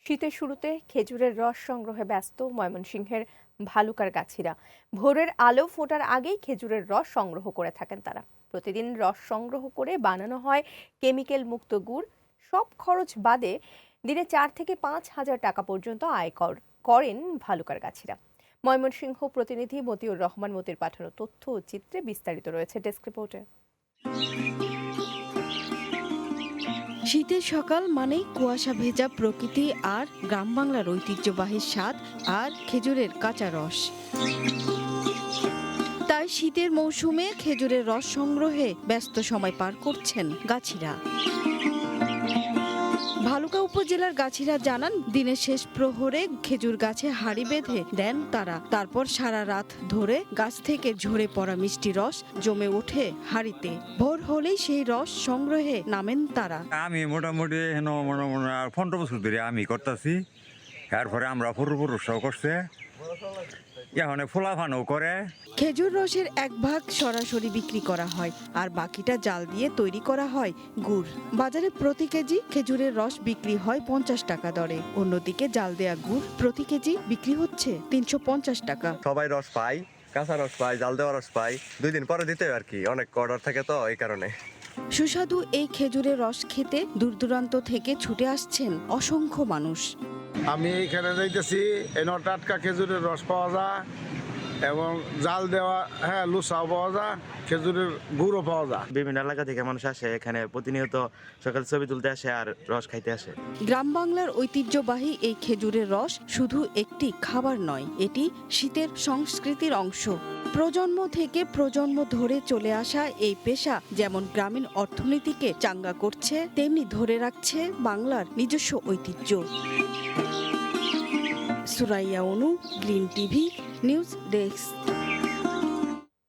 শীতের শুরুতে খেজুরের রস সংগ্রহে ব্যস্ত ময়মনসিংহের ভালুকার গাছিরা। ভোরের আলো ফোটার আগেই খেজুরের রস সংগ্রহ করে থাকেন তারা। প্রতিদিন রস সংগ্রহ করে বানানো হয় কেমিক্যাল মুক্ত গুড়। সব খরচ বাদে দিনে 4 থেকে 5 হাজার টাকা পর্যন্ত আয় করেন ভালুকার গাছিরা। ময়মনসিংহ প্রতিনিধি মতিউর রহমান মতির পাঠানো তথ্য ও চিত্রে বিস্তারিত রয়েছে ডেস্ক রিপোর্টে। শীতের সকাল মানেই কুয়াশা ভেজা প্রকৃতি আর গ্রাম বাংলার ঐতিহ্যবাহী স্বাদ আর খেজুরের কাঁচা রস। তাই শীতের মৌসুমে খেজুরের রস সংগ্রহে ব্যস্ত সময় পার করছেন গাছিরা। ভালুকা উপজেলার গাছিরা জানান, দিনের শেষ প্রহরে খেজুর গাছে হাড়ি বেঁধে দেন তারা। তারপর সারা রাত ধরে গাছ থেকে ঝরে পড়া মিষ্টি রস জমে ওঠে হাড়িতে। ভোর হলেই সেই রস সংগ্রহে নামেন তারা। আমি মোটামুটি 15 বছর ধরে আমি করতেছি। এরপরে আমরা পূর্বপুরুষরাও করছে, এখন ফোলাফানও করে। খেজুর রসের 1 ভাগ সরাসরি বিক্রি করা হয় আর বাকিটা জাল দিয়ে তৈরি করা হয় গুড়। বাজারে প্রতি কেজি খেজুরের রস বিক্রি হয় 50 টাকা দরে। অন্যদিকে জাল দেয়া গুড় প্রতি কেজি বিক্রি হচ্ছে 350 টাকা। সবাই রস পাই, কাঁচা রস পাই, জাল দেওয়া রস পাই। 2 দিন পরে দিতে আর কি, অনেক অর্ডার থাকে তো এই কারণে। সুস্বাদু এই খেজুরের রস খেতে দূর দূরান্ত থেকে ছুটে আসছেন অসংখ্য মানুষ। আমি এইখানে যাইতেছি, এনে টাটকা খেজুরের রস পাওয়া যায় এবং জাল দেওয়া লুচাও পাওয়া যায়, খেজুরের গুঁড়ো পাওয়া যায়। বিভিন্ন এলাকা থেকে মানুষ আসে এখানে, প্রতিনিয়ত সকাল ছবি তুলতে আসে আর রস খাইতে আসে। গ্রাম বাংলার ঐতিহ্যবাহী এই খেজুরের রস শুধু একটি খাবার নয়, এটি শীতের সংস্কৃতির অংশ। প্রজন্ম থেকে প্রজন্ম ধরে চলে আসা এই পেশা যেমন গ্রামীণ অর্থনীতিকে চাঙ্গা করছে, তেমনি ধরে রাখছে বাংলার নিজস্ব ঐতিহ্য। সুরাইয়া অনু, গ্রিন টিভি নিউজ ডেস্ক।